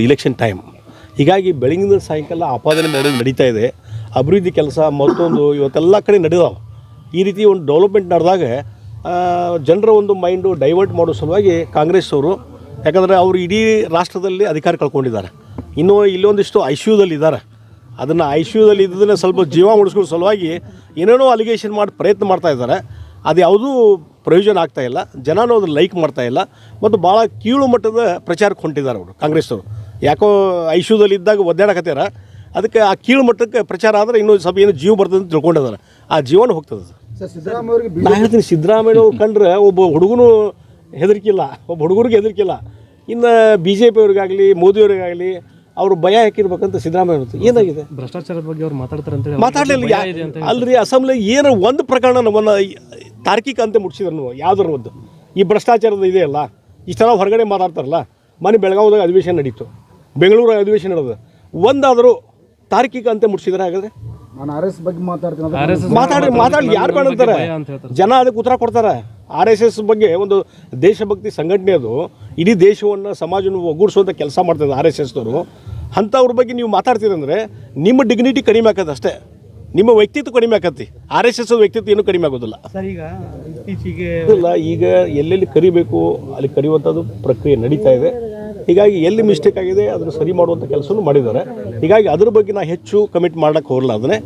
Election time. ಹೀಗಾಗಿ ಬೆಳಗಿನ ಸಾಯಂಕಾಲ ಆಪಾದನೆ ಮಾಡೋದು ನಡೀತಾ ಇದೆ. ಅಭಿವೃದ್ಧಿ ಕೆಲಸ ಮತ್ತೊಂದು ಇವತ್ತೆಲ್ಲ ಕಡೆ ನಡೆದಾವೆ. ಈ ರೀತಿ ಒಂದು ಡೆವಲಪ್ಮೆಂಟ್ ನಡೆದಾಗ ಜನರ ಒಂದು ಮೈಂಡು ಡೈವರ್ಟ್ ಮಾಡೋ ಸಲುವಾಗಿ ಕಾಂಗ್ರೆಸ್ ಅವರು, ಯಾಕಂದರೆ ಅವರು ಇಡೀ ರಾಷ್ಟ್ರದಲ್ಲಿ ಅಧಿಕಾರ ಕಳ್ಕೊಂಡಿದ್ದಾರೆ. ಇನ್ನೂ ಇಲ್ಲೊಂದಿಷ್ಟು ಐಶ್ಯೂದಲ್ಲಿ ಇದ್ದಾರೆ. ಅದನ್ನು ಐಶ್ಯೂದಲ್ಲಿ ಇದ್ದದನ್ನು ಸ್ವಲ್ಪ ಜೀವ ಉಳಿಸ್ಕೊಳ್ಳೋ ಸಲುವಾಗಿ ಏನೇನೋ ಅಲಿಗೇಷನ್ ಮಾಡಿ ಪ್ರಯತ್ನ ಮಾಡ್ತಾ ಇದ್ದಾರೆ. ಅದು ಯಾವುದೂ ಪ್ರಯೋಜನ ಆಗ್ತಾಯಿಲ್ಲ. ಜನನೂ ಅದನ್ನು ಲೈಕ್ ಮಾಡ್ತಾಯಿಲ್ಲ ಮತ್ತು ಭಾಳ ಕೀಳು ಮಟ್ಟದ ಪ್ರಚಾರಕ್ಕೆ ಹೊಂಟಿದ್ದಾರೆ ಅವರು ಕಾಂಗ್ರೆಸ್ಸವರು. ಯಾಕೋ ಐಶ್ಯೂದಲ್ಲಿ ಇದ್ದಾಗ ಒದ್ದಾಡಕತ್ಯಾರ. ಅದಕ್ಕೆ ಆ ಕೀಳು ಮಟ್ಟಕ್ಕೆ ಪ್ರಚಾರ ಆದರೆ ಇನ್ನೂ ಸ್ವಲ್ಪ ಏನು ಜೀವ ಬರ್ತದೆ ಅಂತ ತಿಳ್ಕೊಂಡಿದ್ದಾರೆ. ಆ ಜೀವನ ಹೋಗ್ತದೆ. ನಾನು ಹೇಳ್ತೀನಿ, ಸಿದ್ದರಾಮಯ್ಯ ಅವ್ರು ಕಂಡ್ರೆ ಒಬ್ಬ ಹುಡುಗನೂ ಹೆದರಿಕಿಲ್ಲ, ಒಬ್ಬ ಹುಡುಗರಿಗೆ ಹೆದರಿಕಿಲ್ಲ. ಇನ್ನು BJP ಅವ್ರಿಗಾಗಲಿ ಮೋದಿಯವ್ರಿಗಾಗಲಿ ಅವರು ಭಯ ಹಾಕಿರ್ಬೇಕಂತ ಸಿದ್ದರಾಮಯ್ಯ ಅವ್ರದ್ದು ಏನಾಗಿದೆ? ಭ್ರಷ್ಟಾಚಾರದ ಬಗ್ಗೆ ಅವ್ರು ಮಾತಾಡ್ತಾರೆ ಅಂತ ಮಾತಾಡಲಿಲ್ಲ. ಅಲ್ರಿ, ಅಸೆಂಬ್ಲಿ ಏನು ಒಂದು ಪ್ರಕರಣ ನಮ್ಮನ್ನು ತಾರ್ಕಿಕ ಅಂತ ಮುಟ್ಸಿದ್ರು ನೀವು ಯಾವುದ್ರ ಒಂದು ಈ ಭ್ರಷ್ಟಾಚಾರದ ಇದೆಯಲ್ಲ. ಇಷ್ಟೆಲ್ಲ ಹೊರಗಡೆ ಮಾತಾಡ್ತಾರಲ್ಲ. ಮನೆ ಬೆಳಗಾವಿದಾಗ ಅಧಿವೇಶನ ನಡೀತು, ಬೆಂಗಳೂರು ಅಧಿವೇಶನ ನಡೆದು ಒಂದಾದರೂ ತಾರ್ಕಿಕ ಅಂತ ಮುಟ್ಸಿದ್ರೆ ಹಾಗಾದ್ರೆ ನಾನು RS ಬಗ್ಗೆ ಮಾತಾಡ್ತೀನಿ. ಮಾತಾಡಿ ಯಾರು ಬೇಡ ಅಂತಾರೆ? ಜನ ಅದಕ್ಕೆ ಉತ್ತರ ಕೊಡ್ತಾರೆ. RSS ಬಗ್ಗೆ ಒಂದು ದೇಶಭಕ್ತಿ ಸಂಘಟನೆ, ಅದು ಇಡೀ ದೇಶವನ್ನು ಸಮಾಜವನ್ನು ಒಗ್ಗೂಡಿಸುವಂಥ ಕೆಲಸ ಮಾಡ್ತದೆ RSSದವರು. ಅಂಥವ್ರ ಬಗ್ಗೆ ನೀವು ಮಾತಾಡ್ತೀರಂದರೆ ನಿಮ್ಮ ಡಿಗ್ನಿಟಿ ಕಡಿಮೆ ಆಕತ್ತೆ ಅಷ್ಟೇ, ನಿಮ್ಮ ವ್ಯಕ್ತಿತ್ವ ಕಡಿಮೆ ಆಕತ್ತಿ. RSS ವ್ಯಕ್ತಿತ್ವ ಏನೂ ಕಡಿಮೆ ಆಗೋದಿಲ್ಲ. ಸರ್, ಈಗ ಇತ್ತೀಚೆಗೆ ಈಗ ಎಲ್ಲೆಲ್ಲಿ ಕರಿಬೇಕು ಅಲ್ಲಿ ಕರೆಯುವಂಥದ್ದು ಪ್ರಕ್ರಿಯೆ ನಡೀತಾ ಇದೆ. ಹೀಗಾಗಿ ಎಲ್ಲಿ ಮಿಸ್ಟೇಕ್ ಆಗಿದೆ ಅದನ್ನು ಸರಿ ಮಾಡುವಂಥ ಕೆಲಸನೂ ಮಾಡಿದ್ದಾರೆ. ಹೀಗಾಗಿ ಅದ್ರ ಬಗ್ಗೆ ನಾನು ಹೆಚ್ಚು ಕಮಿಟ್ ಮಾಡೋಕ್ಕೆ ಹೋಗಲ್ಲ. ಅದನ್ನೇ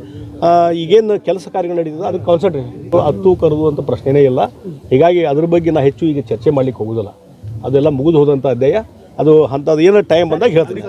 ಈಗೇನು ಕೆಲಸ ಕಾರ್ಯಗಳು ನಡೀತದೆ ಅದಕ್ಕೆ ಕಾನ್ಸಂಟ್ರೇಟ್ ಹತ್ತು ಕರೆದು ಅಂತ ಪ್ರಶ್ನೆನೇ ಇಲ್ಲ. ಹೀಗಾಗಿ ಅದ್ರ ಬಗ್ಗೆ ನಾನು ಹೆಚ್ಚು ಈಗ ಚರ್ಚೆ ಮಾಡಲಿಕ್ಕೆ ಹೋಗೋದಿಲ್ಲ. ಅದೆಲ್ಲ ಮುಗಿದು ಹೋದಂಥ ಅಧ್ಯಾಯ. ಅದು ಅಂಥದ್ದು ಏನೋ ಟೈಮ್ ಬಂದಾಗ ಹೇಳ್ತೀನಿ.